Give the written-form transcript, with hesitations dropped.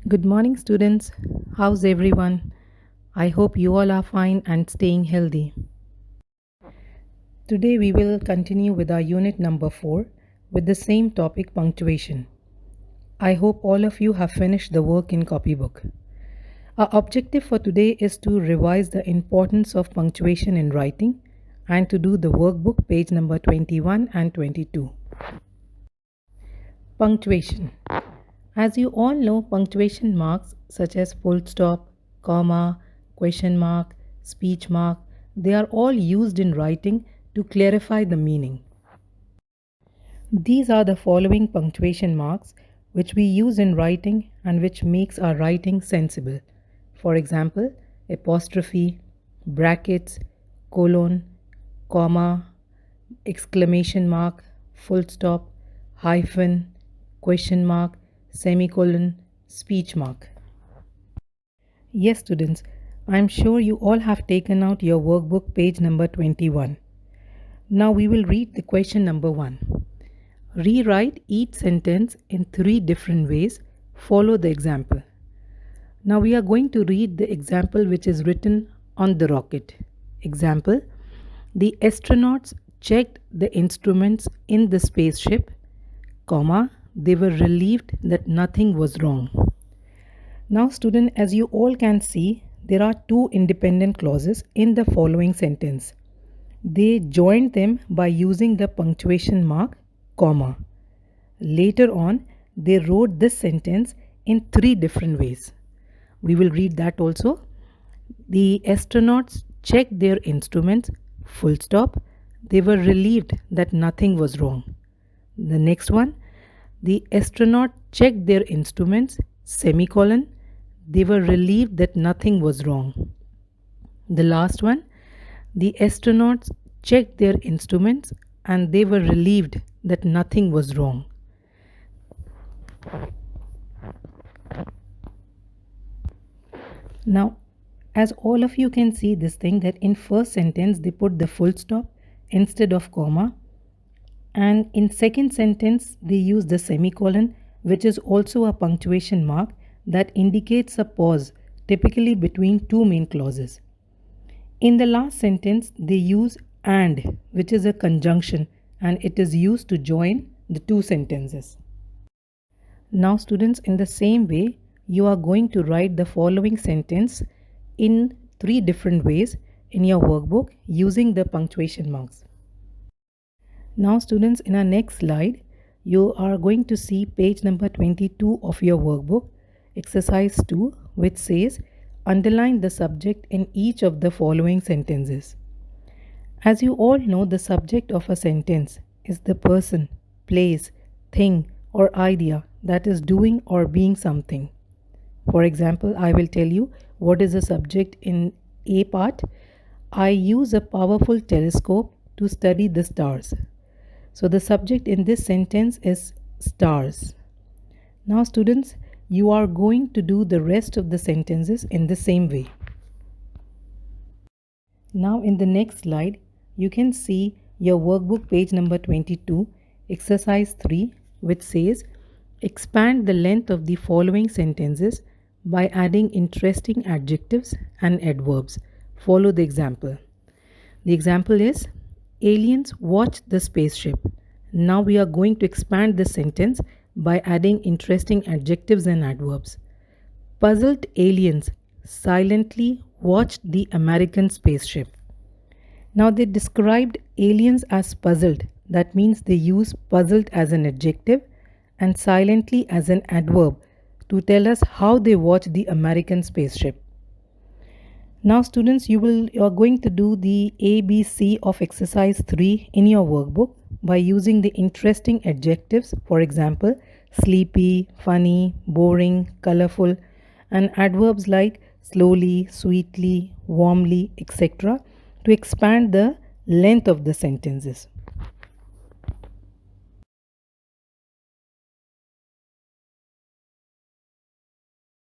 Good morning, students. How's everyone? I hope you all are fine and staying healthy. Today we will continue with our unit number 4 with the same topic, punctuation. I hope all of you have finished the work in copybook. Our objective for today is to revise the importance of punctuation in writing and to do the workbook page number 21 and 22. Punctuation. As you all know, punctuation marks such as full stop, comma, question mark, speech mark, they are all used in writing to clarify the meaning. These are the following punctuation marks which we use in writing and which makes our writing sensible. For example, apostrophe, brackets, colon, comma, exclamation mark, full stop, hyphen, question mark, semicolon, speech mark. Yes, students, I am sure you all have taken out your workbook page number 21. Now we will read the question number 1. Rewrite each sentence in 3 different ways. Follow the example. Now we are going to read the example which is written on the rocket. Example: the astronauts checked the instruments in the spaceship, comma, they were relieved that nothing was wrong. Now student, as you all can see, there are 2 independent clauses in the following sentence. They joined them by using the punctuation mark, comma. Later on, they wrote this sentence in 3 different ways. We will read that also. The astronauts checked their instruments, full stop. They were relieved that nothing was wrong. The next one, the astronaut checked their instruments, semicolon. They were relieved that nothing was wrong. The last one, the astronauts checked their instruments and they were relieved that nothing was wrong. Now, as all of you can see this thing, that in first sentence they put the full stop instead of comma, and in second sentence they use the semicolon, which is also a punctuation mark that indicates a pause, typically between 2 main clauses. In the last sentence they use and, which is a conjunction, and it is used to join the 2 sentences. Now students, in the same way, you are going to write the following sentence in 3 different ways in your workbook using the punctuation marks. Now students, in our next slide, you are going to see page number 22 of your workbook, exercise 2, which says, underline the subject in each of the following sentences. As you all know, the subject of a sentence is the person, place, thing, or idea that is doing or being something. For example, I will tell you what is the subject in A part. I use a powerful telescope to study the stars. So the subject in this sentence is stars. Now students, you are going to do the rest of the sentences in the same way. Now in the next slide, you can see your workbook page number 22, exercise 3, which says, expand the length of the following sentences by adding interesting adjectives and adverbs. Follow the example. The example is, aliens watched the spaceship. Now we are going to expand this sentence by adding interesting adjectives and adverbs. Puzzled aliens silently watched the American spaceship. Now they described aliens as puzzled. That means they use puzzled as an adjective and silently as an adverb to tell us how they watched the American spaceship. Now students, you are going to do the ABC of exercise 3 in your workbook by using the interesting adjectives, for example, sleepy, funny, boring, colorful, and adverbs like slowly, sweetly, warmly, etc. to expand the length of the sentences.